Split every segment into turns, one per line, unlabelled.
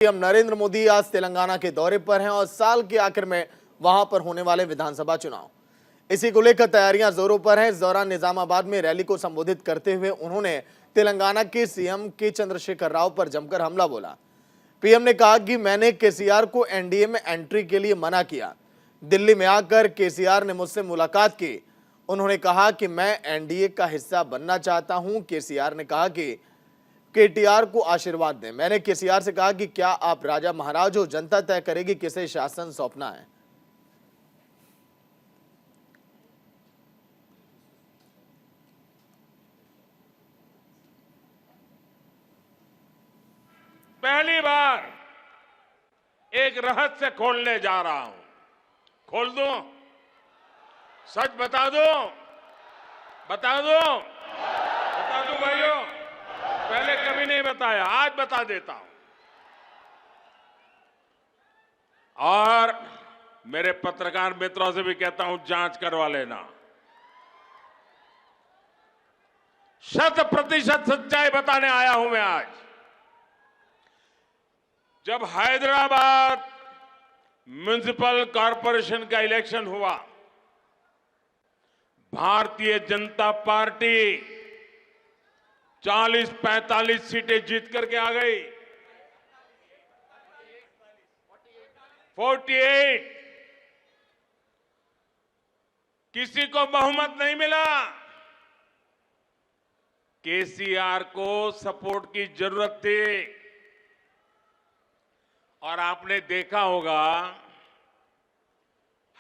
PM Narendra Modi आज तेलंगाना के दौरे पर हैं और साल के आखिर में वहां पर होने वाले विधानसभा चुनाव, इसी को लेकर तैयारियां जोरों पर हैं। इस दौरान निजामाबाद में रैली को संबोधित करते हुए उन्होंने तेलंगाना के सीएम के चंद्रशेखर राव पर जमकर हमला बोला। पीएम ने कहा कि मैंने केसीआर को एनडीए में एंट्री के लिए मना किया। दिल्ली में आकर केसीआर ने मुझसे मुलाकात की। उन्होंने कहा कि मैं एनडीए का हिस्सा बनना चाहता हूं। केसीआर ने कहा कि केटीआर को आशीर्वाद दें। मैंने केसीआर से कहा कि क्या आप राजा महाराज हो, जनता तय करेगी किसे शासन सौंपना है।
पहली बार एक रहस्य खोलने जा रहा हूं। खोल दूं? सच बता दूं? बता दूं? बता दूं भाइयों? पहले कभी नहीं बताया, आज बता देता हूं। और मेरे पत्रकार मित्रों से भी कहता हूं, जांच करवा लेना। 100% सच्चाई बताने आया हूं मैं आज। जब हैदराबाद म्युनिसिपल कॉरपोरेशन का इलेक्शन हुआ, भारतीय जनता पार्टी 40-45 सीटें जीत करके आ गई। 48 किसी को बहुमत नहीं मिला। केसीआर को सपोर्ट की जरूरत थी। और आपने देखा होगा,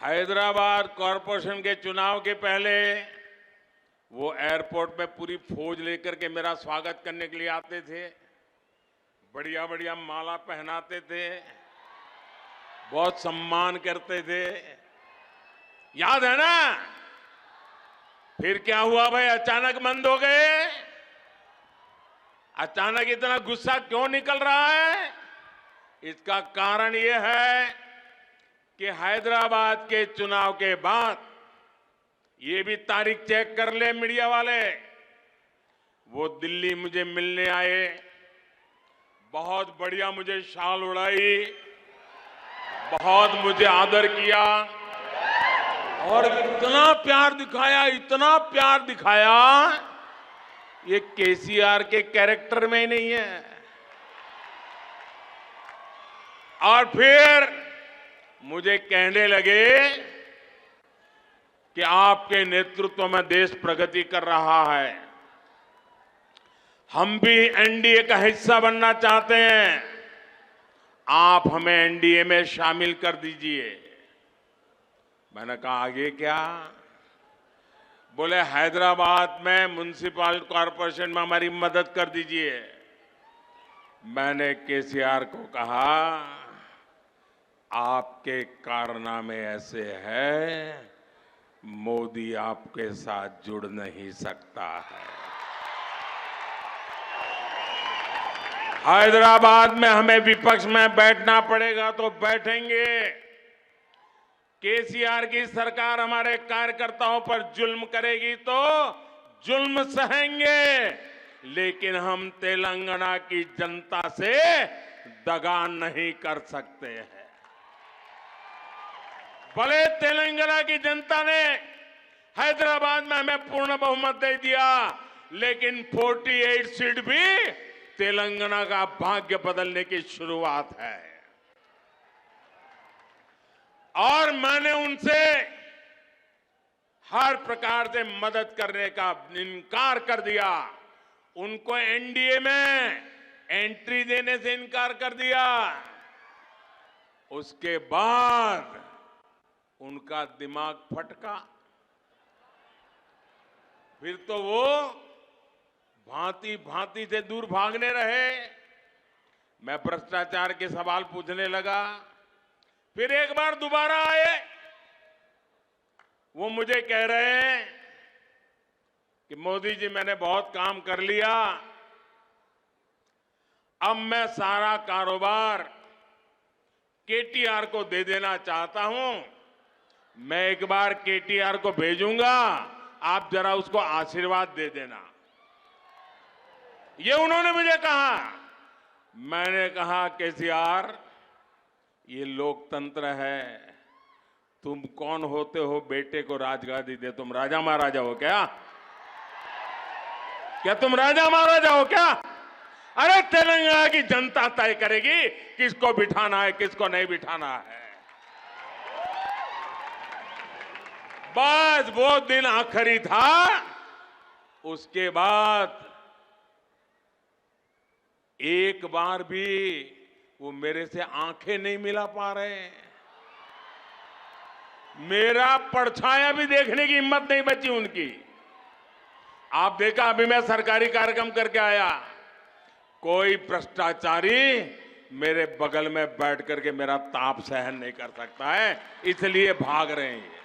हैदराबाद कॉरपोरेशन के चुनाव के पहले वो एयरपोर्ट में पूरी फौज लेकर के मेरा स्वागत करने के लिए आते थे। बढ़िया बढ़िया माला पहनाते थे, बहुत सम्मान करते थे। याद है ना? फिर क्या हुआ भाई? अचानक बंद हो गए। अचानक इतना गुस्सा क्यों निकल रहा है? इसका कारण यह है कि हैदराबाद के चुनाव के बाद, ये भी तारीख चेक कर ले मीडिया वाले, वो दिल्ली मुझे मिलने आए, बहुत बढ़िया मुझे शाल उड़ाई, बहुत मुझे आदर किया और इतना प्यार दिखाया, इतना प्यार दिखाया, ये केसीआर के कैरेक्टर में ही नहीं है। और फिर मुझे कहने लगे कि आपके नेतृत्व में देश प्रगति कर रहा है, हम भी एनडीए का हिस्सा बनना चाहते हैं, आप हमें एनडीए में शामिल कर दीजिए। मैंने कहा आगे क्या? बोले हैदराबाद में म्युनिसिपल कॉरपोरेशन में हमारी मदद कर दीजिए। मैंने केसीआर को कहा, आपके कारनामे ऐसे हैं, मोदी आपके साथ जुड़ नहीं सकता है। हैदराबाद में हमें विपक्ष में बैठना पड़ेगा तो बैठेंगे। केसीआर की सरकार हमारे कार्यकर्ताओं पर जुल्म करेगी तो जुल्म सहेंगे, लेकिन हम तेलंगाना की जनता से दगा नहीं कर सकते हैं। भले तेलंगाना की जनता ने हैदराबाद में हमें पूर्ण बहुमत दे दिया, लेकिन 48 सीट भी तेलंगाना का भाग्य बदलने की शुरुआत है। और मैंने उनसे हर प्रकार से मदद करने का इनकार कर दिया। उनको एनडीए में एंट्री देने से इनकार कर दिया। उसके बाद उनका दिमाग फटका। फिर तो वो भांति भांति से दूर भागने रहे। मैं भ्रष्टाचार के सवाल पूछने लगा, फिर एक बार दोबारा आए। वो मुझे कह रहे हैं कि मोदी जी, मैंने बहुत काम कर लिया, अब मैं सारा कारोबार केटीआर को दे देना चाहता हूं। मैं एक बार केटीआर को भेजूंगा, आप जरा उसको आशीर्वाद दे देना। ये उन्होंने मुझे कहा। मैंने कहा केसीआर, ये लोकतंत्र है, तुम कौन होते हो बेटे को राजगादी दे? तुम राजा महाराजा हो क्या? क्या तुम राजा महाराजा हो क्या? अरे तेलंगाना की जनता तय करेगी किसको बिठाना है, किसको नहीं बिठाना है। बस वो दिन आखिरी था, उसके बाद एक बार भी वो मेरे से आंखें नहीं मिला पा रहे हैं। मेरा परछाया भी देखने की हिम्मत नहीं बची उनकी। आप देखा, अभी मैं सरकारी कार्यक्रम करके आया, कोई भ्रष्टाचारी मेरे बगल में बैठ करके मेरा ताप सहन नहीं कर सकता है, इसलिए भाग रहे हैं।